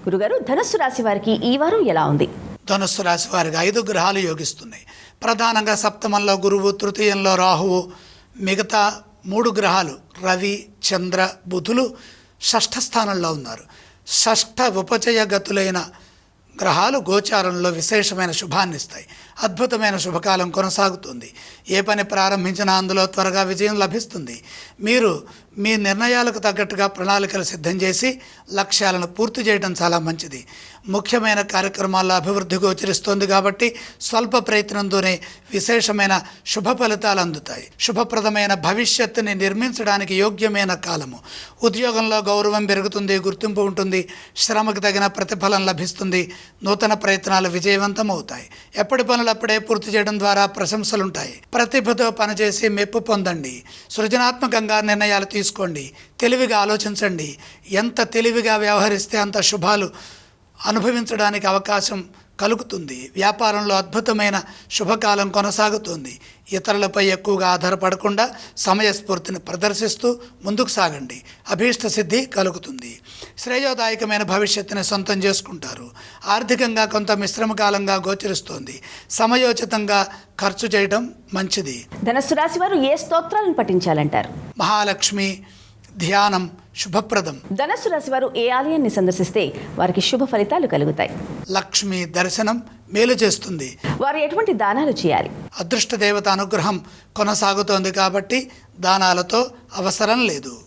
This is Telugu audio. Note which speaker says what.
Speaker 1: గురుగారు, ధనుస్సు రాశి వారికి ఈ వారం ఎలా ఉంది?
Speaker 2: ధనుస్సు రాశి వారికి 5 గ్రహాలు యోగిస్తున్నాయి. ప్రధానంగా సప్తమంలో గురువు, తృతీయంలో రాహువు, మిగతా 3 గ్రహాలు రవి, చంద్ర, బుధులు షష్ఠ స్థానంలో ఉన్నారు. షష్ఠ ఉపచయ గతులైన గ్రహాలు గోచారంలో విశేషమైన శుభాన్ని ఇస్తాయి. అద్భుతమైన శుభకాలం కొనసాగుతుంది. ఏ పని ప్రారంభించినా అందులో త్వరగా విజయం లభిస్తుంది. మీరు మీ నిర్ణయాలకు తగ్గట్టుగా ప్రణాళికలు సిద్ధం చేసి లక్ష్యాలను పూర్తి చేయడం చాలా మంచిది. ముఖ్యమైన కార్యక్రమాల్లో అభివృద్ధి గోచరిస్తోంది కాబట్టి స్వల్ప ప్రయత్నంతోనే విశేషమైన శుభ ఫలితాలు అందుతాయి. శుభప్రదమైన భవిష్యత్తుని నిర్మించడానికి యోగ్యమైన కాలము. ఉద్యోగంలో గౌరవం పెరుగుతుంది, గుర్తింపు ఉంటుంది, శ్రమకు తగిన ప్రతిఫలం లభిస్తుంది. నూతన ప్రయత్నాలు విజయవంతం అవుతాయి. ఎప్పటి పనులు అప్పుడే పూర్తి చేయడం ద్వారా ప్రశంసలుంటాయి. ప్రతిభతో పనిచేసి మెప్పు పొందండి. సృజనాత్మకంగా నిర్ణయాలు తీసుకోండి. తెలివిగా ఆలోచించండి. ఎంత తెలివిగా వ్యవహరిస్తే అంత శుభాలు అనుభవించడానికి అవకాశం కలుగుతుంది. వ్యాపారంలో అద్భుతమైన శుభకాలం కొనసాగుతుంది. ఇతరులపై ఎక్కువగా ఆధారపడకుండా సమయస్ఫూర్తిని ప్రదర్శిస్తూ ముందుకు సాగండి. అభీష్ట సిద్ధి కలుగుతుంది. శ్రేయోదాయకమైన భవిష్యత్తుని సొంతం చేసుకుంటారు. ఆర్థికంగా కొంత మిశ్రమ కాలంగా గోచరిస్తోంది. సమయోచితంగా ఖర్చు చేయడం మంచిది.
Speaker 1: ధనుస్సు రాశి వారు ఏ స్తోత్రాలను పఠించాలంటారు?
Speaker 2: మహాలక్ష్మి ధ్యానం శుభప్రదం.
Speaker 1: ధనుస్సు రాశి వారు ఏ ఆలయాన్ని సందర్శిస్తే వారికి శుభ ఫలితాలు కలుగుతాయి?
Speaker 2: లక్ష్మి దర్శనం మేలు చేస్తుంది.
Speaker 1: వారు ఎటువంటి దానాలు చేయాలి?
Speaker 2: అదృష్ట దేవత అనుగ్రహం కొనసాగుతోంది కాబట్టి దానాలతో అవసరం లేదు.